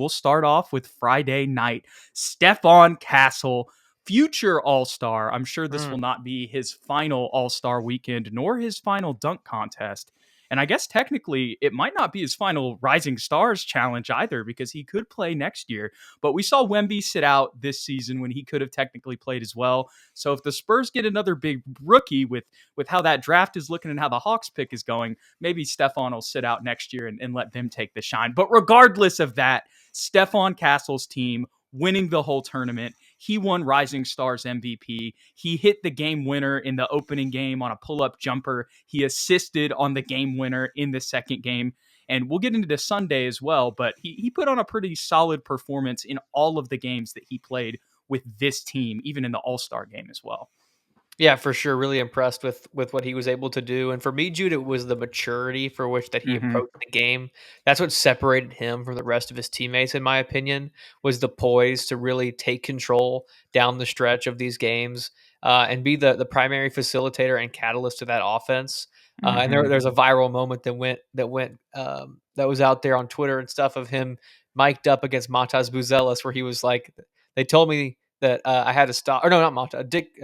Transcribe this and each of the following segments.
We'll start off with Friday night. Stephon Castle, future All-Star. I'm sure this will not be his final All-Star weekend, nor his final dunk contest. And I guess technically it might not be his final Rising Stars challenge either, because he could play next year. But we saw Wemby sit out this season when he could have technically played as well. So if the Spurs get another big rookie with how that draft is looking and how the Hawks pick is going, maybe Stephon will sit out next year and let them take the shine. But regardless of that, Stephon Castle's team winning the whole tournament. He won Rising Stars MVP. He hit the game winner in the opening game on a pull-up jumper. He assisted on the game winner in the second game. And we'll get into the Sunday as well, but he put on a pretty solid performance in all of the games that he played with this team, even in the All-Star game as well. Yeah, for sure. Really impressed with what he was able to do. And for me, Jude, it was the maturity for which that he approached the game. That's what separated him from the rest of his teammates, in my opinion, was the poise to really take control down the stretch of these games and be the primary facilitator and catalyst to that offense. And there's a viral moment that was out there on Twitter and stuff of him mic'd up against Matas Buzelis, where he was like, they told me that I had to stop, or no, not Mata, Dick,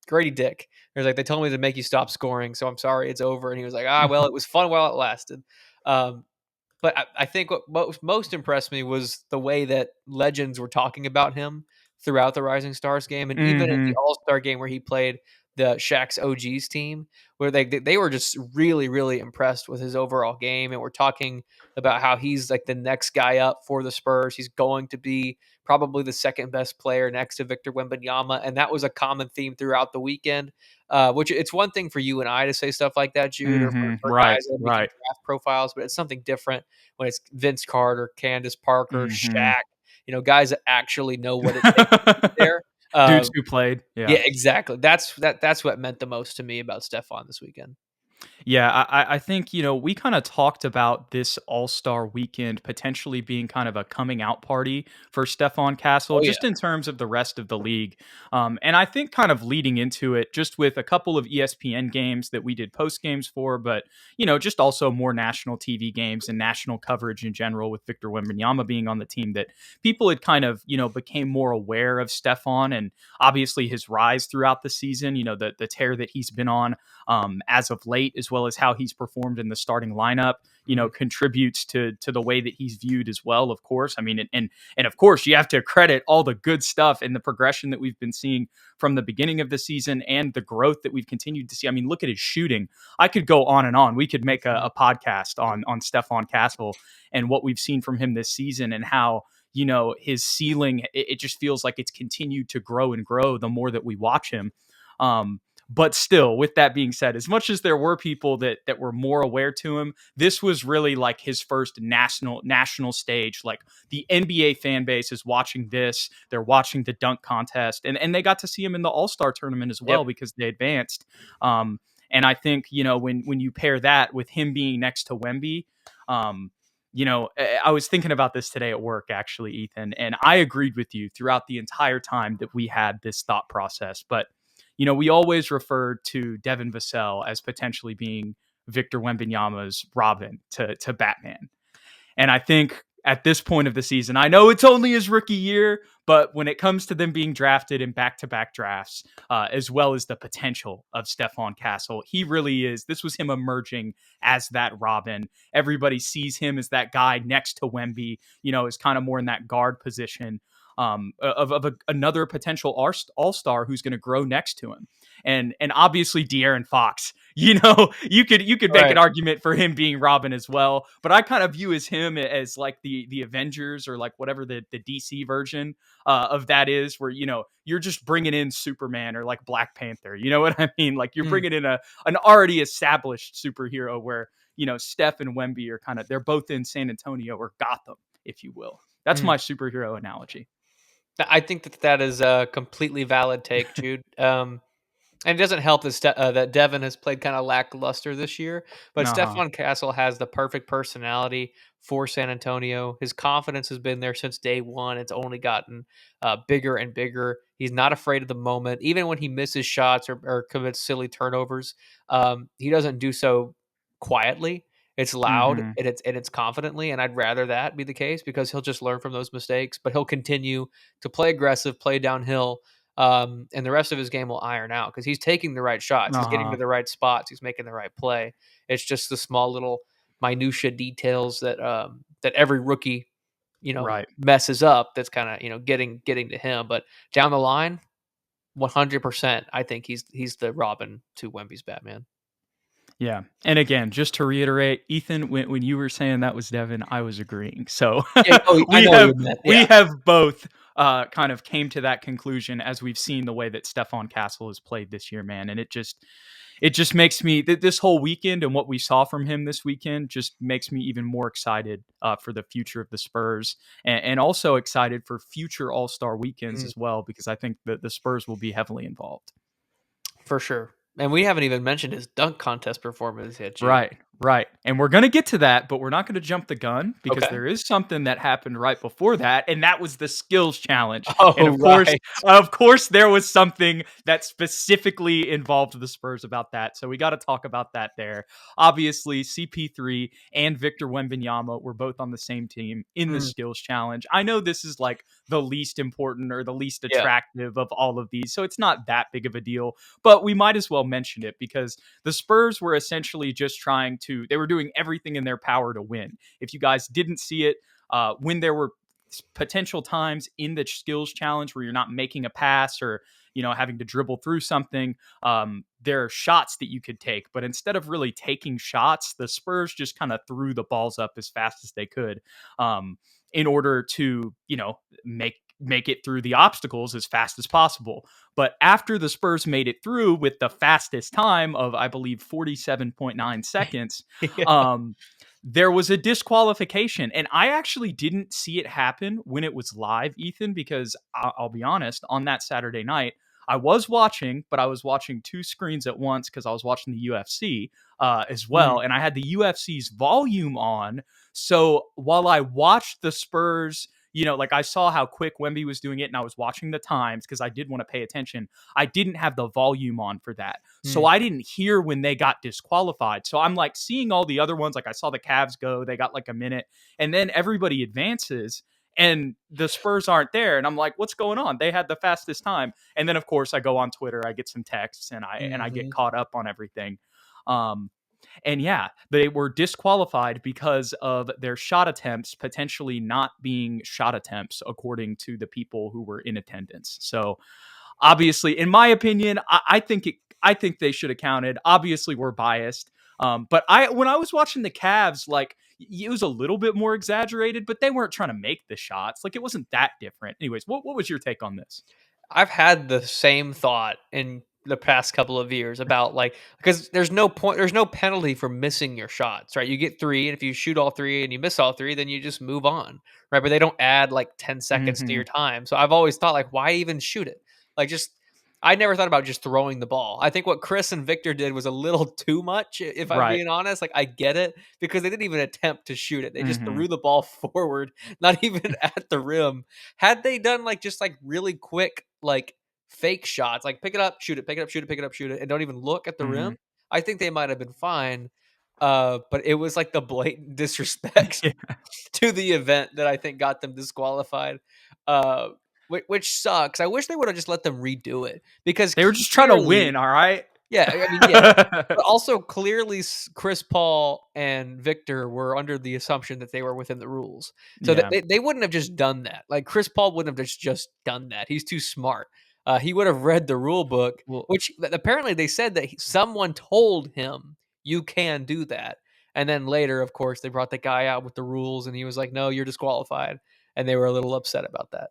Grady Dick. There's like, they told me to make you stop scoring, so I'm sorry, it's over. And he was like, well, it was fun while it lasted. But I think what most impressed me was the way that legends were talking about him throughout the Rising Stars game, and even in the All-Star game where he played the Shaq's OGs team, where they were just really, really impressed with his overall game, and we're talking about how he's like the next guy up for the Spurs. He's going to be probably the second best player next to Victor Wembanyama, and that was a common theme throughout the weekend. Which it's one thing for you and I to say stuff like that, Jude, or for guys that making draft profiles, but it's something different when it's Vince Carter, Candace Parker, Shaq, guys that actually know what it takes to be there. Dudes who played. Yeah, exactly. That's what meant the most to me about Stephon this weekend. Yeah, I think, we kind of talked about this All-Star weekend potentially being kind of a coming out party for Stephon Castle, just in terms of the rest of the league. And I think kind of leading into it, just with a couple of ESPN games that we did post games for, but, just also more national TV games and national coverage in general with Victor Wembanyama being on the team, that people had kind of, became more aware of Stephon and obviously his rise throughout the season, the tear that he's been on as of late, as well as how he's performed in the starting lineup, contributes to the way that he's viewed as well, of course. I mean, and of course, you have to credit all the good stuff and the progression that we've been seeing from the beginning of the season and the growth that we've continued to see. I mean, look at his shooting. I could go on and on. We could make a podcast on Stephon Castle and what we've seen from him this season, and how, his ceiling, it just feels like it's continued to grow and grow the more that we watch him. But still, with that being said, as much as there were people that were more aware to him, this was really like his first national stage. Like, the NBA fan base is watching this. They're watching the dunk contest, and they got to see him in the All-Star tournament as well, because they advanced. And I think, when you pair that with him being next to Wemby, I was thinking about this today at work, actually, Ethan, and I agreed with you throughout the entire time that we had this thought process. But we always referred to Devin Vassell as potentially being Victor Wembanyama's Robin to Batman. And I think at this point of the season, I know it's only his rookie year, but when it comes to them being drafted in back-to-back drafts, as well as the potential of Stephon Castle, he really is. This was him emerging as that Robin. Everybody sees him as that guy next to Wemby, is kind of more in that guard position. Another potential all-star who's going to grow next to him. And obviously De'Aaron Fox, you could make an argument for him being Robin as well, but I kind of view him as like the Avengers, or like whatever the DC version of that is, where, you're just bringing in Superman or like Black Panther. You know what I mean? Like, you're bringing in an already established superhero where, Steph and Wemby are they're both in San Antonio or Gotham, if you will. That's my superhero analogy. I think that is a completely valid take, Jude. And it doesn't help that Devin has played kind of lackluster this year, but Stephon Castle has the perfect personality for San Antonio. His confidence has been there since day one. It's only gotten bigger and bigger. He's not afraid of the moment. Even when he misses shots or commits silly turnovers, he doesn't do so quietly. It's loud Mhm. and it's confidently, and I'd rather that be the case because he'll just learn from those mistakes, but he'll continue to play aggressive, play downhill, and the rest of his game will iron out because he's taking the right shots, he's getting to Uh-huh. the right spots, he's making the right play. It's just the small little minutia details that that every rookie, Right. messes up. That's kind of getting to him, but down the line, 100%, I think he's the Robin to Wemby's Batman. Yeah. And again, just to reiterate, Ethan, when you were saying that was Devin, I was agreeing. So Yeah. Oh, I we know what have you meant. we Yeah, have both kind of came to that conclusion as we've seen the way that Stefan Castle has played this year, man. And it just makes me this whole weekend and what we saw from him this weekend just makes me even more excited for the future of the Spurs and also excited for future All Star weekends mm, as well because I think that the Spurs will be heavily involved. for sure. And we haven't even mentioned his dunk contest performance yet, Jude. Right, right. And we're going to get to that, but we're not going to jump the gun because Okay. there is something that happened right before that, and that was the skills challenge. And Oh, of course, right. there was something that specifically involved the Spurs about that. So we got to talk about that there. Obviously, CP3 and Victor Wembanyama were both on the same team in the Mm, skills challenge. I know this is like the least important or the least yeah. attractive of all of these, so it's not that big of a deal, but we might as well mention it because the Spurs were essentially just they were doing everything in their power to win. If you guys didn't see it, when there were potential times in the skills challenge where you're not making a pass or having to dribble through something, there are shots that you could take, but instead of really taking shots, the Spurs just kind of threw the balls up as fast as they could, in order to make it through the obstacles as fast as possible. But after the Spurs made it through with the fastest time of, I believe, 47.9 seconds, Yeah. um, there was a disqualification. And I actually didn't see it happen when it was live, Ethan, because I'll be honest, on that Saturday night, I was watching, but I was watching two screens at once because I was watching the UFC as Mm, well. And I had the UFC's volume on. So while I watched the Spurs, like I saw how quick Wemby was doing it and I was watching the times because I did want to pay attention. I didn't have the volume on for that. So mm. I didn't hear when they got disqualified. So I'm like seeing all the other ones. Like I saw the Cavs go, they got like a minute, and then everybody advances and the Spurs aren't there. And I'm like, what's going on? They had the fastest time. And then of course I go on Twitter, I get some texts and I get Mhm. caught up on everything. Um, and yeah, they were disqualified because of their shot attempts potentially not being shot attempts, according to the people who were in attendance. So obviously, in my opinion, I think they should have counted. Obviously, we're biased. But when I was watching the Cavs, like it was a little bit more exaggerated, but they weren't trying to make the shots. Like it wasn't that different. Anyways, what was your take on this? I've had the same thought in the past couple of years about like because there's no penalty for missing your shots, right? You get three, and if you shoot all three and you miss all three, then you just move on, right? But they don't add like 10 seconds to your Hmm. time. So I've always thought like, why even shoot it? Like just I never thought about just throwing the ball. I think what Chris and Victor did was a little too much, if I'm Right. being honest. Like I get it because they didn't even attempt to shoot it. They just Hmm. threw the ball forward, not even at the rim. Had they done like just like really quick, like fake shots, like pick it up, shoot it, pick it up, shoot it, pick it up, shoot it, and don't even look at the rim, Hmm. I think they might have been fine. But it was like the blatant disrespect Yeah. to the event that I think got them disqualified. Uh, which sucks. I wish they would have just let them redo it because They were just trying to clearly, win. All right. yeah, I mean, yeah, but also clearly Chris Paul and Victor were under the assumption that they were within the rules. So that Yeah. they wouldn't have just done that. Like Chris Paul wouldn't have just done that. He's too smart. He would have read the rule book, Well. which apparently they said that someone told him you can do that. And then later, of course, they brought the guy out with the rules, and he was like, "No, you're disqualified." And they were a little upset about that.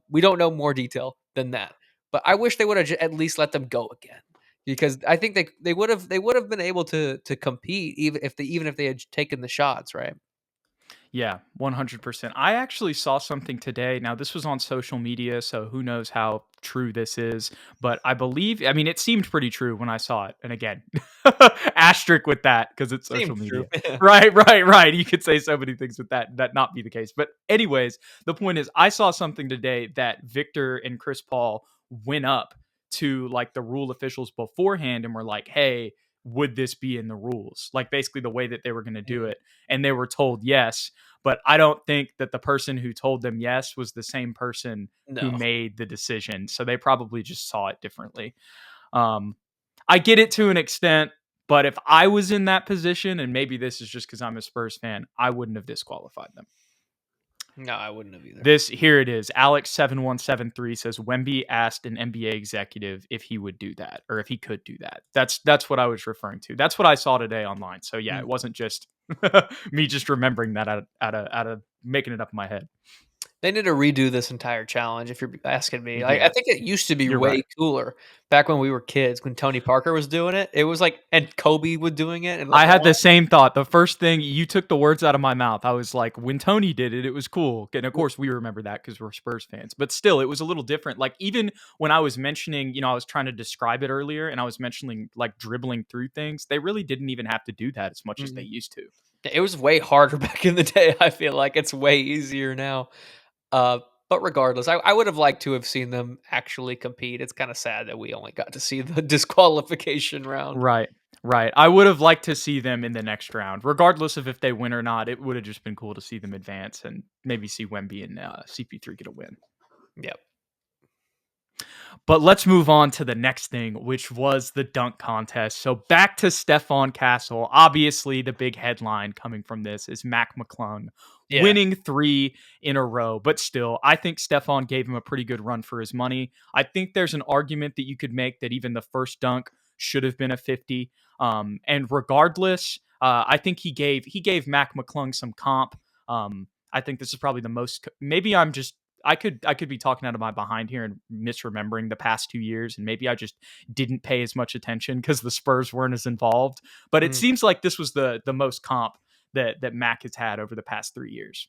We don't know more detail than that, but I wish they would have at least let them go again because I think they would have been able to compete even if they had taken the shots, right? Yeah, 100%. I actually saw something today. Now, this was on social media, so who knows how true this is, but I mean, it seemed pretty true when I saw it. And again, asterisk with that because it's social Seems true. media. Right, right, right. You could say so many things with that not be the case. But anyways, the point is I saw something today that Victor and Chris Paul went up to like the rule officials beforehand and were like, "Hey, would this be in the rules? Like basically the way that they were going to do Mm, it. And they were told yes. But I don't think that the person who told them yes was the same person who no. made the decision. So they probably just saw it differently. Um, I get it to an extent, but if I was in that position, and maybe this is just because I'm a Spurs fan, I wouldn't have disqualified them. No, I wouldn't have either. This here it is. Alex7173 says Wemby asked an NBA executive if he would do that or if he could do that. That's what I was referring to. That's what I saw today online. So yeah, Mm. it wasn't just me just remembering that out of making it up in my head. They need to redo this entire challenge if you're asking me. I Yeah, think it used to be you're right. way cooler back when we were kids, when Tony Parker was doing it. It was like and Kobe was doing it and I had LeBron. the same thought. The first thing you took the words out of my mouth. I was like, when Tony did it, it was cool. And of course, we remember that because we're Spurs fans. But still, it was a little different. Like even when I was mentioning, I was trying to describe it earlier, and I was mentioning like dribbling through things. They really didn't even have to do that as much as they Mhm. used to. It was way harder back in the day, I feel like. It's way easier now. Uh, but regardless, I would have liked to have seen them actually compete. It's kinda sad that we only got to see the disqualification round. Right. Right. I would have liked to see them in the next round, regardless of if they win or not. It would have just been cool to see them advance and maybe see Wemby and CP3 get a win. Yep. But let's move on to the next thing, which was the dunk contest. So back to Stephon Castle. Obviously, the big headline coming from this is Mac McClung Yeah. winning 3 in a row. But still, I think Stephon gave him a pretty good run for his money. I think there's an argument that you could make that even the first dunk should have been a 50. And regardless, I think he gave Mac McClung some comp. I think this is probably the most. Maybe I could be talking out of my behind here and misremembering the past 2 years, and maybe I just didn't pay as much attention because the Spurs weren't as involved. But it Mm. seems like this was the most comp that Mac has had over the past 3 years.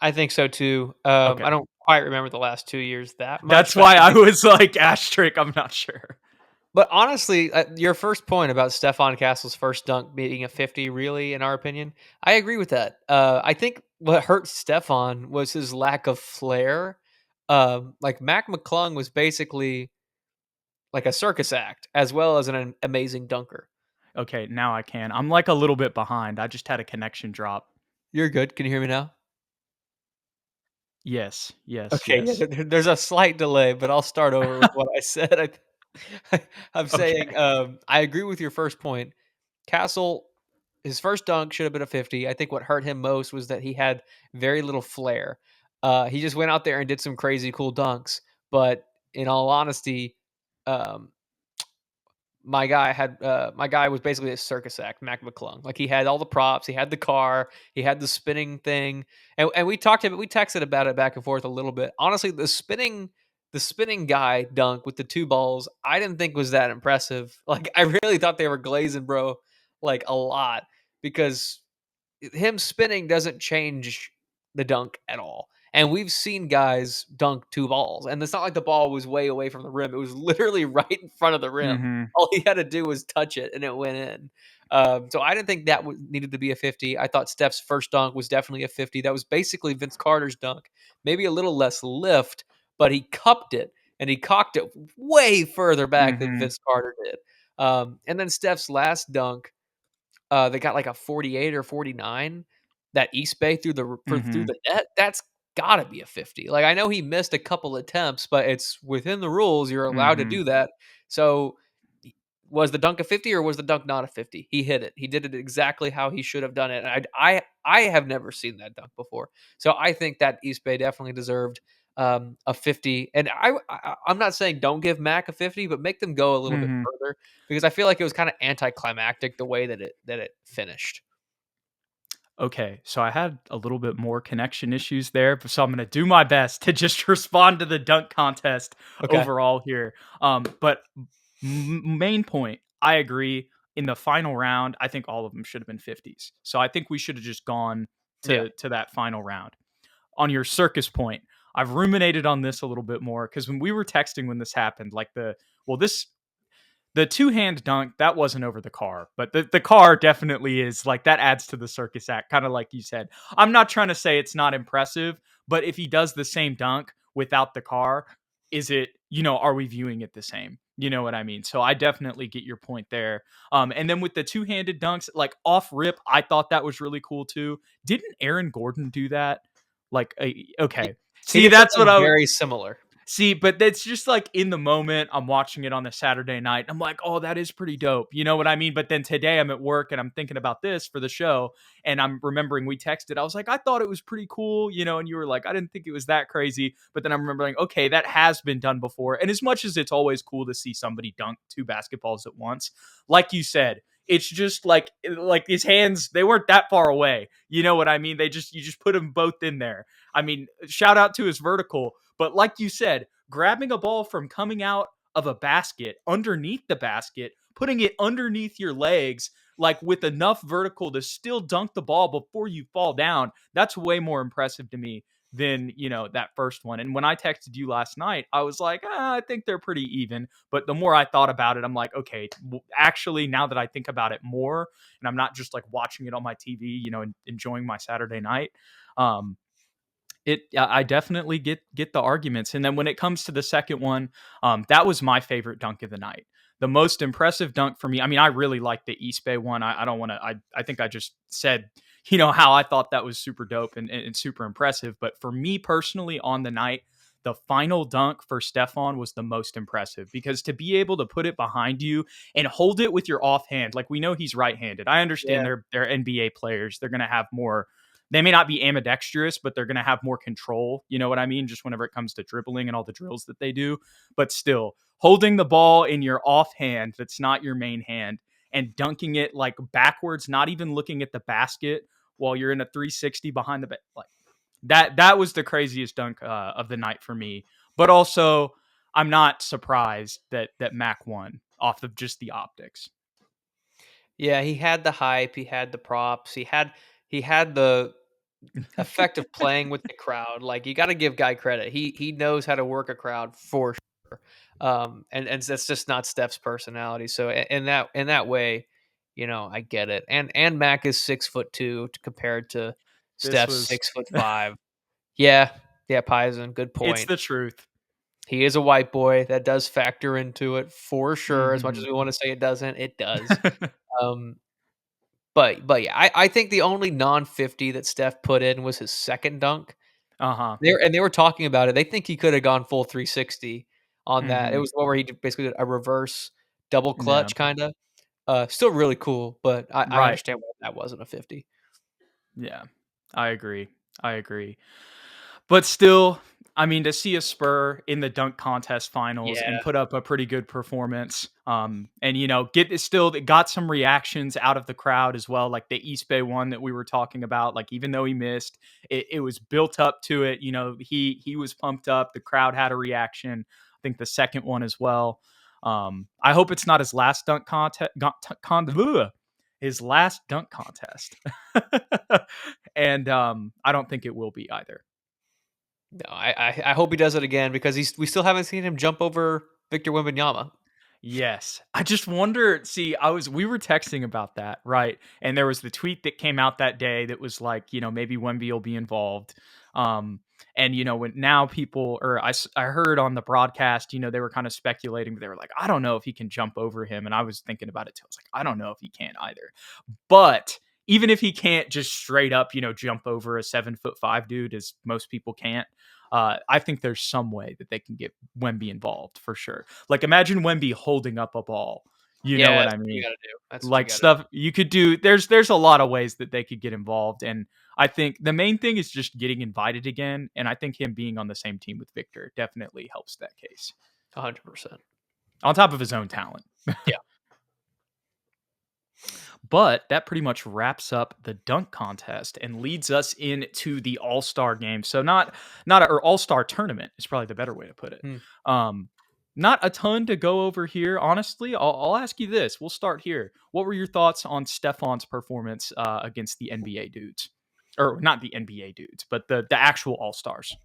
I think so too. I Okay, don't quite remember the last 2 years that much, that's but why I I think was like asterisk. I'm not sure. but honestly, your first point about Stephon Castle's first dunk being a 50, really, in our opinion, I agree with that. I think what hurt Stephon was his lack of flair. Like Mac McClung was basically like a circus act as well as an amazing dunker. Okay, now I can. I'm like a little bit behind. I just had a connection drop. You're good. Can you hear me now? Yes, yes, Okay, yeah, yes. there's a slight delay, but I'll start over with what I said. I'm saying Okay. I agree with your first point. Castle, his first dunk should have been a 50. I think what hurt him most was that he had very little flair. He just went out there and did some crazy cool dunks, but in all honesty, um, my guy was basically a circus act, Mac McClung. Like he had all the props, he had the car, he had the spinning thing, and we texted about it back and forth a little bit. Honestly, the spinning guy dunk with the two balls, I didn't think was that impressive. Like I really thought they were glazing, bro, like a lot because him spinning doesn't change the dunk at all. And we've seen guys dunk two balls, and it's not like the ball was way away from the rim. It was literally right in front of the rim. Mhm. All he had to do was touch it, and it went in. So I didn't think that needed to be a 50. I thought Steph's first dunk was definitely a 50. That was basically Vince Carter's dunk, maybe a little less lift, but he cupped it and he cocked it way further back than Mhm. Vince Carter did. And then Steph's last dunk they got like a 48 or 49 that East Bay through Mhm. the net. That's got to be a 50. Like I know he missed a couple attempts, but it's within the rules. You're allowed to Mhm. do that. So was the dunk a 50 or was the dunk not a 50? He hit it. He did it exactly how he should have done it. And I have never seen that dunk before. So I think that East Bay definitely deserved a 50. And I'm not saying don't give Mac a 50, but make them go a little bit Mhm. further because I feel like it was kind of anticlimactic the way that it finished. Okay, so I had a little bit more connection issues there, so I'm gonna do my best to just respond to the dunk contest Okay. overall here. But main point, I agree. In the final round, I think all of them should have been 50s. So I think we should have just gone Yeah. to that final round. On your circus point, I've ruminated on this a little bit more because when we were texting when this happened, like the two-hand dunk that wasn't over the car, but the car definitely is. Like that adds to the circus act, kind of like you said. I'm not trying to say it's not impressive, but if he does the same dunk without the car, is it, are we viewing it the same? You know what I mean? So I definitely get your point there. And then with the two-handed dunks, like off rip, I thought that was really cool too. Didn't Aaron Gordon do that? Like, He okay. he See, did that's what something I very similar. See, but it's just like in the moment, I'm watching it on a Saturday night. I'm like, oh, that is pretty dope. You know what I mean? But then today I'm at work and I'm thinking about this for the show. And I'm remembering we texted. I was like, I thought it was pretty cool, and you were like, I didn't think it was that crazy. But then I'm remembering, okay, that has been done before. And as much as it's always cool to see somebody dunk two basketballs at once, like you said, it's just like his hands, they weren't that far away. You know what I mean? You just put them both in there. I mean, shout out to his vertical. But like you said, grabbing a ball from coming out of a basket underneath the basket, putting it underneath your legs, like with enough vertical to still dunk the ball before you fall down, that's way more impressive to me than, that first one. And when I texted you last night, I was like, I think they're pretty even. But the more I thought about it, I'm like, okay, actually, now that I think about it more, and I'm not just like watching it on my TV, and enjoying my Saturday night, um, I definitely get the arguments. And then when it comes to the second one, that was my favorite dunk of the night. The most impressive dunk for me. I mean, I really like the East Bay one. I don't want to. I think I just said how I thought that was super dope and super impressive. But for me personally, on the night, the final dunk for Stefan was the most impressive because to be able to put it behind you and hold it with your offhand, like we know he's right-handed. I understand Yeah. they're NBA players. They're going to have more, they may not be ambidextrous, but they're going to have more control. You know what I mean? Just whenever it comes to dribbling and all the drills that they do. But still, holding the ball in your offhand that's not your main hand and dunking it like backwards, not even looking at the basket while you're in a 360 behind the back. Like that was the craziest dunk of the night for me. But also, I'm not surprised that Mac won off of just the optics. Yeah, he had the hype, he had the props, he had the effect of playing with the crowd. Like, you gotta give Guy credit. He knows how to work a crowd for sure. And that's just not Steph's personality. So in that way, I get it. And Mac is 6'2" compared to This Steph's was 6'5". Yeah, yeah, Paisan, good it's point. the truth. He is a white boy. That does factor into it for sure. As much as Hmm. we want to say it doesn't, it does. Um, but yeah, I think the only non-50 that Steph put in was his second dunk. Uh-huh. They were talking about it. They think he could have gone full 360 on that. It Hmm. was one where he basically did a reverse double Yeah. clutch kinda. Still really cool, but I Right. understand why that wasn't a 50. Yeah. I agree. I agree. But still, I mean, to see a Spur in the dunk contest finals and Yeah. put up a pretty good performance, and get still it got some reactions out of the crowd as well, like the East Bay one that we were talking about. Like even though he missed, it was built up to it. He was pumped up. The crowd had a reaction. I think the second one as well. I hope it's not his last dunk contest. His last dunk contest, and I don't think it will be either. No, I hope he does it again because we still haven't seen him jump over Victor Wembanyama. Yes. I just wonder, see, we were texting about that, right? And there was the tweet that came out that day that was like, maybe Wemby will be involved. Um, and when now people, or I heard on the broadcast, they were kind of speculating, but they were like, I don't know if he can jump over him. And I was thinking about it too. I was like, I don't know if he can either. But even if he can't just straight up, jump over a 7'5" dude, as most people can't, I think there's some way that they can get Wemby involved for sure. Like imagine Wemby holding up a ball. You know Yeah, what that's I what you mean? gotta do. That's what you Like gotta do. stuff you could do. There's a lot of ways that they could get involved, and I think the main thing is just getting invited again. And I think him being on the same team with Victor definitely helps that case. 100%. On top of his own talent. Yeah. But that pretty much wraps up the dunk contest and leads us into the All-Star game. So or All-Star tournament is probably the better way to put it. Hmm. Um, not a ton to go over here, honestly. I'll ask you this. We'll start here. What were your thoughts on Stefan's performance against the NBA dudes, or not the NBA dudes, but the actual All-Stars?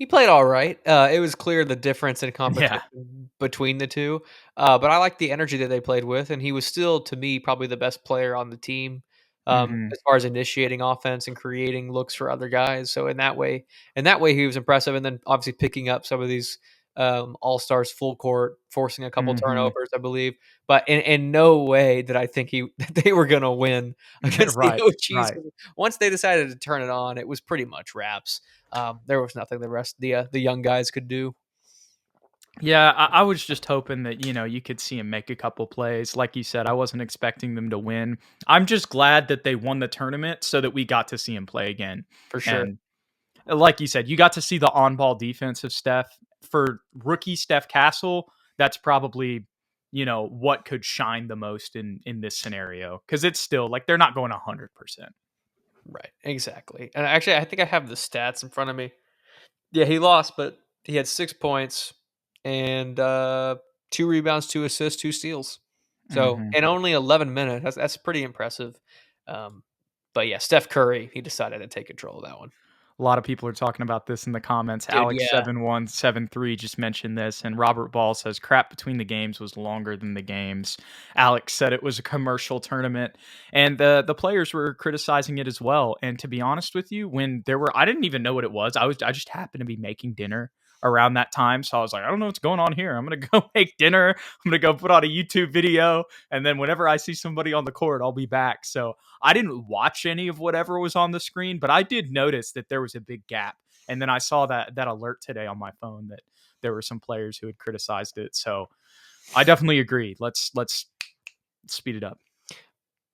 He played all right. It was clear the difference in Yeah. competition between the two, but I liked the energy that they played with, and he was still, to me, probably the best player on the team, Hmm. as far as initiating offense and creating looks for other guys. So in that way, he was impressive. And then obviously picking up some of these All-Stars full court, forcing a couple Mhm. turnovers, I believe. But in no way did I think that they were gonna win against the Right, OGs. right. Once they decided to turn it on, it was pretty much wraps. There was nothing the young guys could do. Yeah, I was just hoping that, you could see him make a couple plays. Like you said, I wasn't expecting them to win. I'm just glad that they won the tournament so that we got to see him play again. For sure. And like you said, you got to see the on-ball defense of Steph. For rookie Steph Castle, that's probably, what could shine the most in this scenario, cuz it's still like they're not going 100%. Right, exactly. And actually, I think I have the stats in front of me. Yeah, he lost, but he had 6 points and 2 rebounds, 2 assists, 2 steals. So Mhm. in only 11 minutes, that's pretty impressive. Um, but yeah, Steph Curry, he decided to take control of that one. A lot of people are talking about this in the comments. Dude, Alex yeah. 7173 just mentioned this, and Robert Ball says crap between the games was longer than the games. Alex said it was a commercial tournament, and the players were criticizing it as well. And to be honest with you, when there were, I didn't even know what it was. I just happened to be making dinner around that time, so I was like, I don't know what's going on here. I'm gonna go make dinner. I'm gonna go put on a YouTube video, and then whenever I see somebody on the court, I'll be back. So I didn't watch any of whatever was on the screen, but I did notice that there was a big gap. And then I saw that alert today on my phone that there were some players who had criticized it. So I definitely agree. Let's speed it up.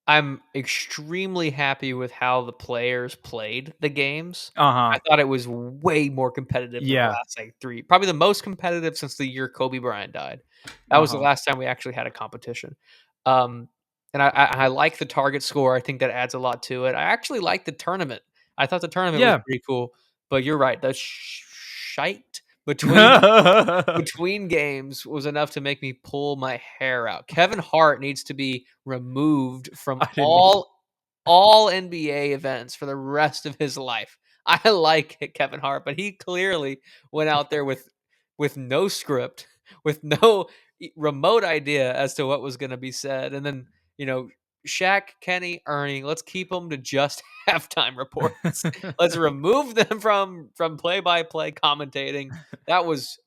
I'm extremely happy with how the players played the games. Uh-huh. I thought it was way more competitive than the Yeah. last, like, 3, probably the most competitive since the year Kobe Bryant died. That was the Uh-huh. last time we actually had a competition. Um, and I like the target score. I think that adds a lot to it. I actually like the tournament. I thought the tournament was Yeah. pretty cool, but you're right, the shite between games was enough to make me pull my hair out. Kevin Hart needs to be removed from I didn't all NBA events for the rest of his life. I like Kevin Hart, but he clearly went out there with no script, with no remote idea as to what was going to be said, and then Shaq, Kenny, Ernie, let's keep them to just halftime reports. Let's remove them from play by play commentating. That was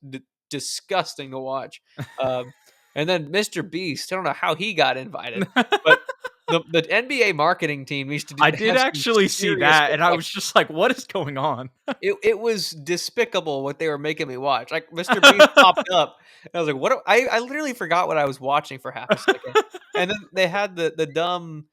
disgusting to watch. Um, and then Mr. Beast, I don't know how he got invited, but the NBA marketing team needs to I did have some actually see serious that, and I was direction. just like, what is going on? It was despicable what they were making me watch. Like, Mr. Beast popped up, and I was like, "What?" I literally forgot what I was watching for half a second, and then they had the dumb.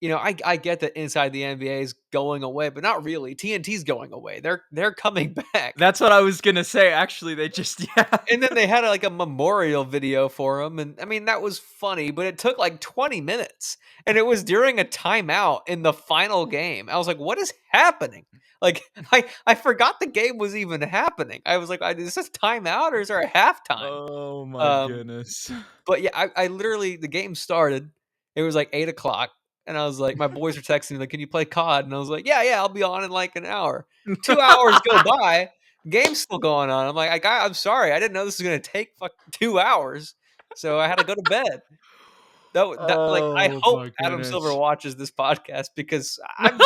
I get that Inside the NBA is going away, but not really. TNT's going away. They're coming back. That's what I was gonna say. Actually, they just yeah. And then they had, like, a memorial video for him, and, I mean, that was funny, but it took, like, 20 minutes, and it was during a timeout in the final game. I was like, "What is happening?" Like, I forgot the game was even happening. I was like, "Is this timeout or is there a halftime?" Oh my Um, goodness. but, yeah, I literally the game started, it was, like, 8 o'clock, and I was like my boys were texting me, like, "Can you play COD?" And I was like, "Yeah, yeah, I'll be on in, like, an hour." 2 hours go by, game's still going on. I'm like, I'm sorry, I didn't know this was gonna take 2 hours, so I had to go to bed. Like, I Oh hope my Adam Silver goodness. watches this podcast because I'm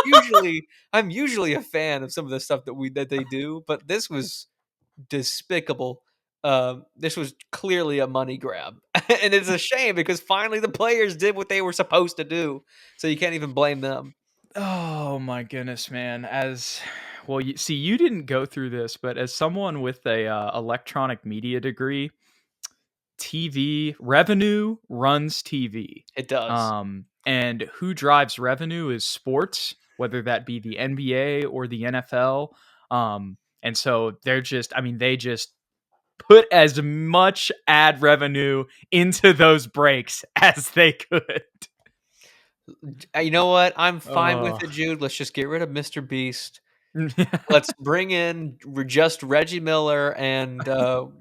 usually a fan of some of the stuff that they do, but this was despicable. This was clearly a money grab, and it's a shame because finally the players did what they were supposed to do, so you can't even blame them. Oh my goodness, man. As well, you see, you didn't go through this, but as someone with a electronic media degree, TV revenue runs TV. It does. And who drives revenue is sports, whether that be the NBA or the NFL. And so I mean, they just put as much ad revenue into those breaks as they could. You know what? I'm fine with Oh. it, Jude. Let's just get rid of Mr. Beast. Let's bring in just Reggie Miller and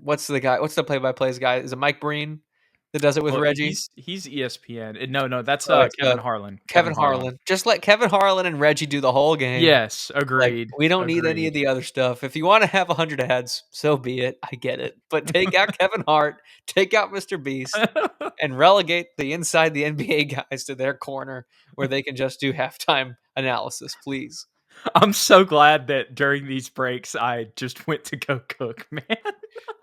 what's the guy? What's the play-by-plays guy? Is it Mike Breen that does it with Well, Reggie? he's ESPN. No, that's Oh, it's Kevin Harlan. Kevin Kevin Harlan. Harlan. Just let Kevin Harlan and Reggie do the whole game. Yes, Like, agreed. we don't need any of Agreed. the other stuff. If you wanna have 100 ads, so be it. I get it. But take out Kevin Hart, take out Mr. Beast, and relegate the inside the NBA guys to their corner where they can just do halftime analysis, please. I'm so glad that during these breaks I just went to go cook, man.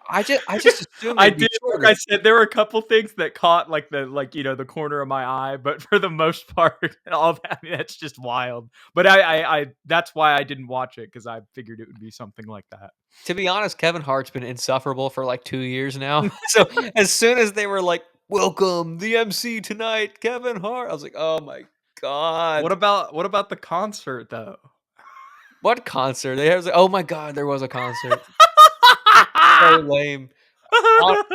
I just assumed I they'd be did, like I shorter. said, there were a couple things that caught, like, the corner of my eye, but for the most part, all that, I mean, that's just wild. But I that's why I didn't watch it, because I figured it would be something like that. To be honest, Kevin Hart's been insufferable for, like, 2 years now. So, as soon as they were like, "Welcome, the MC tonight, Kevin Hart," I was like, "Oh my god." What about the concert, though? What concert? They was like, oh my god, there was a concert. So lame.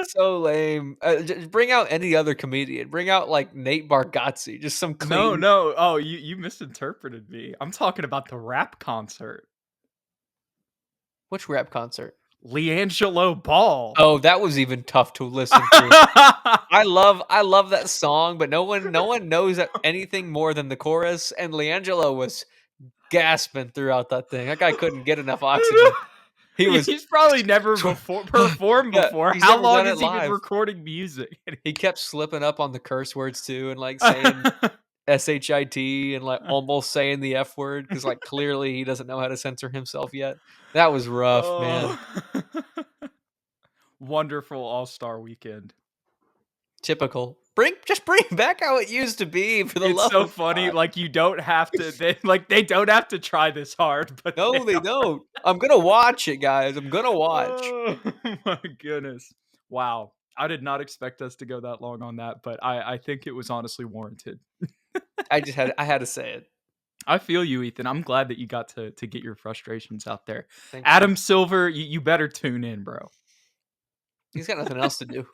So lame. Just bring out any other comedian. Bring out, like, Nate Bargatze, just some No, clean. no. Oh, you misinterpreted me. I'm talking about the rap concert. Which rap concert? LeAngelo Ball. Oh, that was even tough to listen to. I love that song, but no one knows that anything more than the chorus, and LeAngelo was gasping throughout that thing. That guy couldn't get enough oxygen. He was He's probably never before performed yeah, before. he's How never long done it has he been live. recording music? He kept slipping up on the curse words too and, like, saying shit and, like, almost saying the F word because, like, clearly he doesn't know how to censor himself yet. That was rough, man. Oh. Wonderful all-star weekend. Typical. Bring back how it used to be, for the It's love so of funny, God. like, you don't have to they don't have to try this hard, but No, they they don't. I'm gonna watch it, guys. I'm gonna watch. oh my goodness. Wow. I did not expect us to go that long on that, but I think it was honestly warranted. I had to say it. I feel you, Ethan. I'm glad that you got to get your frustrations out there. Thank you. Adam Silver, you better tune in, bro. He's got nothing else to do.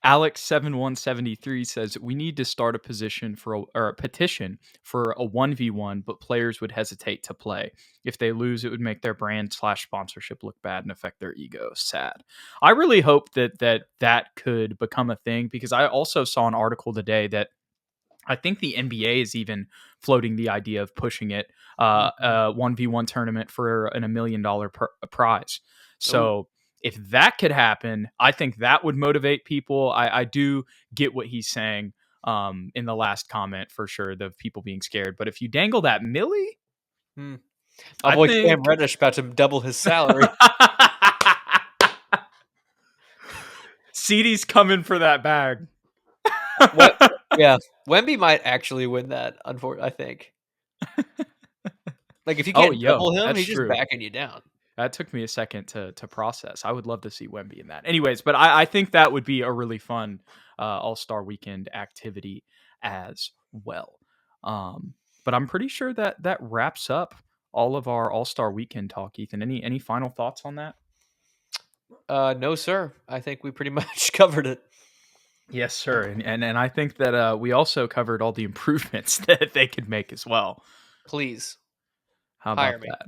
Alex7173 says we need to start a position or a petition for a 1v1, but players would hesitate to play. If they lose, it would make their brand/sponsorship look bad and affect their ego. Sad. I really hope that could become a thing, because I also saw an article today that I think the NBA is even floating the idea of pushing it, Mhm. a 1v1 tournament for $1 million prize. Ooh. So if that could happen, I think that would motivate people. I do get what he's saying in the last comment, for sure, the people being scared. But if you dangle that Millie, Hmm. My I boy Cam think Reddish about to double his salary. CD's coming for that bag. What yeah. Wemby might actually win that, I think. Like, if you Oh, can't yo, double him, that's he's just true. backing you down. That took me a second to process. I would love to see Wemby in that. Anyways, but I think that would be a really fun All-Star Weekend activity as well. But I'm pretty sure that wraps up all of our All-Star Weekend talk, Ethan. Any final thoughts on that? No, sir. I think we pretty much covered it. Yes, sir. And I think that we also covered all the improvements that they could make as well. Please How hire about me. that?